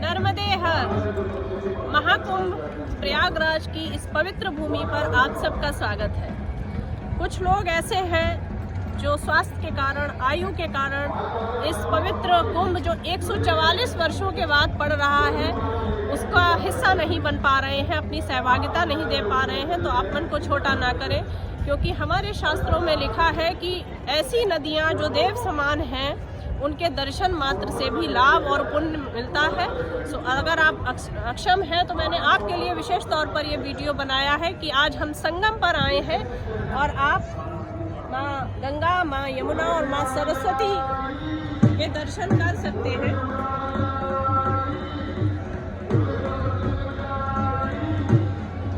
नर्मदे हर महाकुंभ प्रयागराज की इस पवित्र भूमि पर आप सबका स्वागत है। कुछ लोग ऐसे हैं जो स्वास्थ्य के कारण, आयु के कारण इस पवित्र कुंभ जो 144 वर्षों के बाद पड़ रहा है उसका हिस्सा नहीं बन पा रहे हैं, अपनी सहभागिता नहीं दे पा रहे हैं। तो आप मन को छोटा ना करें, क्योंकि हमारे शास्त्रों में लिखा है कि ऐसी नदियाँ जो देव समान हैं उनके दर्शन मात्र से भी लाभ और पुण्य मिलता है। सो अगर आप अक्षम हैं तो मैंने आपके लिए विशेष तौर पर ये वीडियो बनाया है कि आज हम संगम पर आए हैं और आप माँ गंगा, माँ यमुना और माँ सरस्वती के दर्शन कर सकते हैं।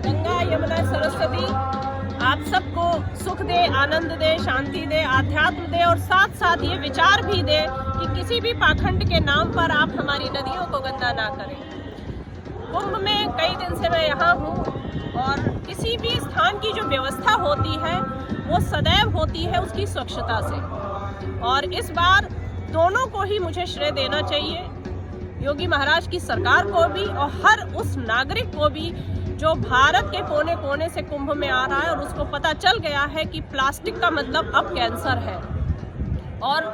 गंगा, यमुना, सरस्वती आप सबको सुख दे, आनंद दे, शांति दे, आध्यात्म दे और साथ साथ ये विचार भी दे कि किसी भी पाखंड के नाम पर आप हमारी नदियों को गंदा ना करें। कुंभ में कई दिन से मैं यहाँ हूँ और किसी भी स्थान की जो व्यवस्था होती है वो सदैव होती है उसकी स्वच्छता से, और इस बार दोनों को ही मुझे श्रेय देना चाहिए, योगी महाराज की सरकार को भी और हर उस नागरिक को भी जो भारत के कोने कोने से कुंभ में आ रहा है और उसको पता चल गया है कि प्लास्टिक का मतलब अब कैंसर है। और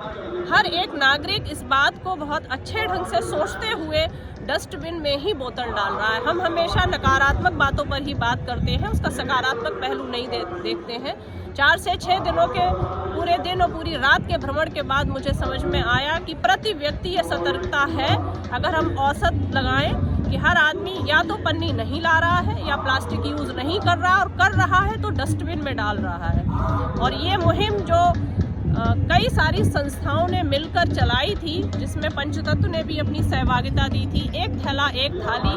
हर एक नागरिक इस बात को बहुत अच्छे ढंग से सोचते हुए डस्टबिन में ही बोतल डाल रहा है। हम हमेशा नकारात्मक बातों पर ही बात करते हैं, उसका सकारात्मक पहलू नहीं देखते हैं। 4 से 6 दिनों के पूरे दिन और पूरी रात के भ्रमण के बाद मुझे समझ में आया कि प्रति व्यक्ति ये सतर्कता है। अगर हम औसत लगाएं कि हर आदमी या तो पन्नी नहीं ला रहा है या प्लास्टिक यूज़ नहीं कर रहा, और कर रहा है तो डस्टबिन में डाल रहा है। और ये मुहिम जो कई सारी संस्थाओं ने मिलकर चलाई थी, जिसमें पंचतत्व ने भी अपनी सहभागिता दी थी, एक थैला एक थाली,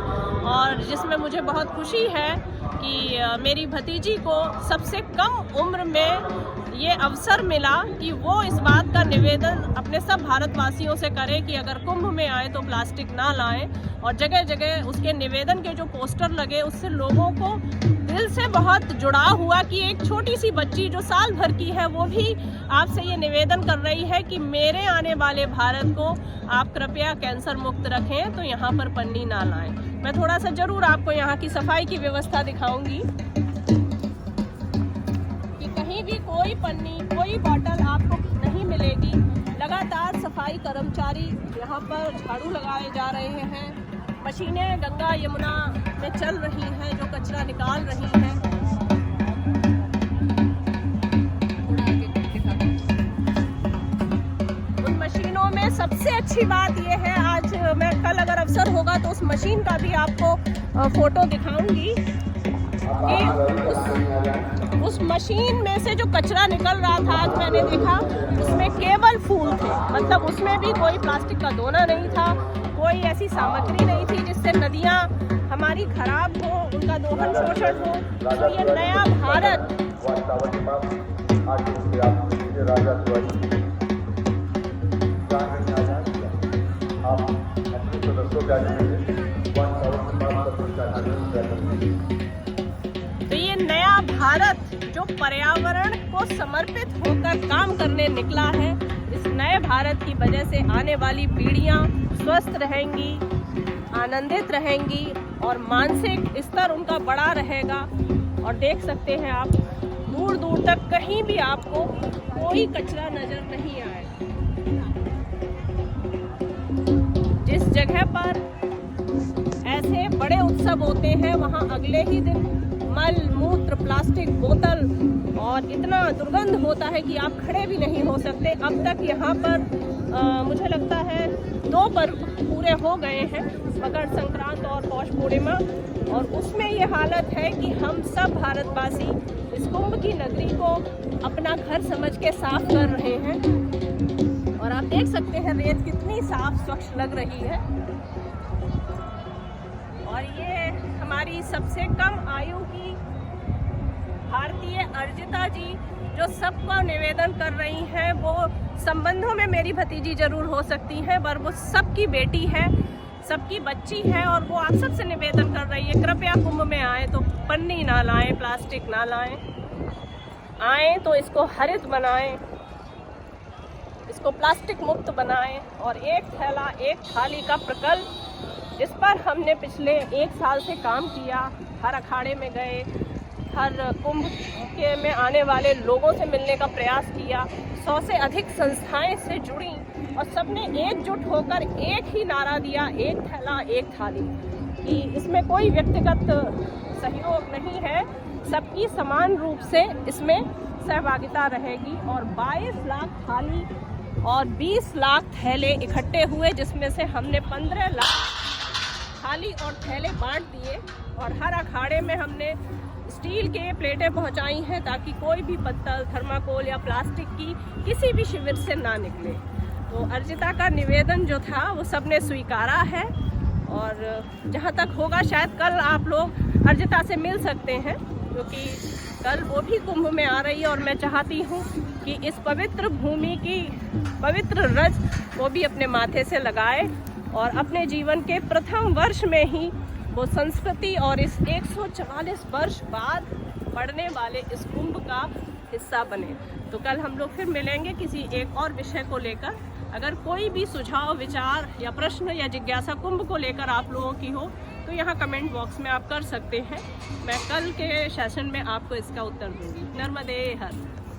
और जिसमें मुझे बहुत खुशी है कि मेरी भतीजी को सबसे कम उम्र में ये अवसर मिला कि वो इस बात का निवेदन अपने सब भारतवासियों से करे कि अगर कुंभ में आए तो प्लास्टिक ना लाएं। और जगह जगह उसके निवेदन के जो पोस्टर लगे उससे लोगों को दिल से बहुत जुड़ाव हुआ कि एक छोटी सी बच्ची जो साल भर की है वो भी आपसे ये निवेदन कर रही है कि मेरे आने वाले भारत को आप कृपया कैंसर मुक्त रखें, तो यहाँ पर पन्नी ना लाएं। मैं थोड़ा सा जरूर आपको यहाँ की सफाई की व्यवस्था दिखाऊंगी कि कहीं भी कोई पन्नी, कोई बॉटल आपको नहीं मिलेगी। लगातार सफाई कर्मचारी यहाँ पर झाड़ू लगाए जा रहे हैं। मशीनें गंगा यमुना में चल रही हैं जो कचरा निकाल रही हैं। उन मशीनों में सबसे अच्छी बात यह है, आज मैं कल अगर अवसर होगा तो उस मशीन का भी आपको फोटो दिखाऊंगी कि उस मशीन में से जो कचरा निकल रहा था, आज मैंने देखा उसमें केवल फूल थे, मतलब उसमें भी कोई प्लास्टिक का दोना नहीं था, कोई ऐसी सामग्री नहीं थी जिससे नदियाँ हमारी खराब हो, उनका दोहन शोषण हो। तो ये नया भारत तो ये नया भारत जो पर्यावरण को समर्पित होकर काम करने निकला है, इस नए भारत की वजह से आने वाली पीढ़ियां स्वस्थ रहेंगी, आनंदित रहेंगी और मानसिक स्तर उनका बड़ा रहेगा। और देख सकते हैं आप, दूर दूर तक कहीं भी आपको कोई कचरा नजर नहीं आए। जिस जगह पर ऐसे बड़े उत्सव होते हैं वहाँ अगले ही दिन मल मूत्र, प्लास्टिक, बोतल और इतना दुर्गंध होता है कि आप खड़े भी नहीं हो सकते। अब तक यहाँ पर मुझे लगता है 2 पर्व पूरे हो गए हैं, मकर संक्रांत और पौष पूर्णिमा, और उसमें ये हालत है कि हम सब भारतवासी इस कुंभ की नगरी को अपना घर समझ के साफ कर रहे हैं। और आप देख सकते हैं रेत कितनी साफ स्वच्छ लग रही है। और ये हमारी सबसे कम आयु की भारतीय अर्जिता जी जो सबका निवेदन कर रही हैं, वो संबंधों में मेरी भतीजी जरूर हो सकती हैं पर वो सबकी बेटी है, सबकी बच्ची है, और वो आप सबसे निवेदन कर रही है कृपया कुंभ में आए तो पन्नी ना लाएं, प्लास्टिक ना लाएं, आएँ तो इसको हरित बनाएं, इसको प्लास्टिक मुक्त बनाएं और एक थैला एक थाली का प्रकल्प जिस पर हमने पिछले 1 साल से काम किया। हर अखाड़े में गए, हर कुंभ के में आने वाले लोगों से मिलने का प्रयास किया। 100 से अधिक संस्थाएं से जुड़ी और सबने एकजुट होकर एक ही नारा दिया, एक थैला एक थाली, कि इसमें कोई व्यक्तिगत सहयोग नहीं है, सबकी समान रूप से इसमें सहभागिता रहेगी। और 22 लाख थाली और 20 लाख थैले इकट्ठे हुए, जिसमें से हमने 15 लाख थाली और थैले बांट दिए। और हर अखाड़े में हमने स्टील के प्लेटें पहुंचाई हैं ताकि कोई भी पत्तल, थर्माकोल या प्लास्टिक की किसी भी शिविर से ना निकले। तो अर्जिता का निवेदन जो था वो सबने स्वीकारा है और जहां तक होगा शायद कल आप लोग अर्जिता से मिल सकते हैं, क्योंकि कल वो भी कुंभ में आ रही है और मैं चाहती हूँ कि इस पवित्र भूमि की पवित्र रज वो भी अपने माथे से लगाए और अपने जीवन के प्रथम वर्ष में ही वो संस्कृति और इस 144 वर्ष बाद पड़ने वाले इस कुंभ का हिस्सा बने। तो कल हम लोग फिर मिलेंगे किसी एक और विषय को लेकर। अगर कोई भी सुझाव, विचार या प्रश्न या जिज्ञासा कुंभ को लेकर आप लोगों की हो तो यहाँ कमेंट बॉक्स में आप कर सकते हैं। मैं कल के सेशन में आपको इसका उत्तर दूंगी। नर्मदे हर।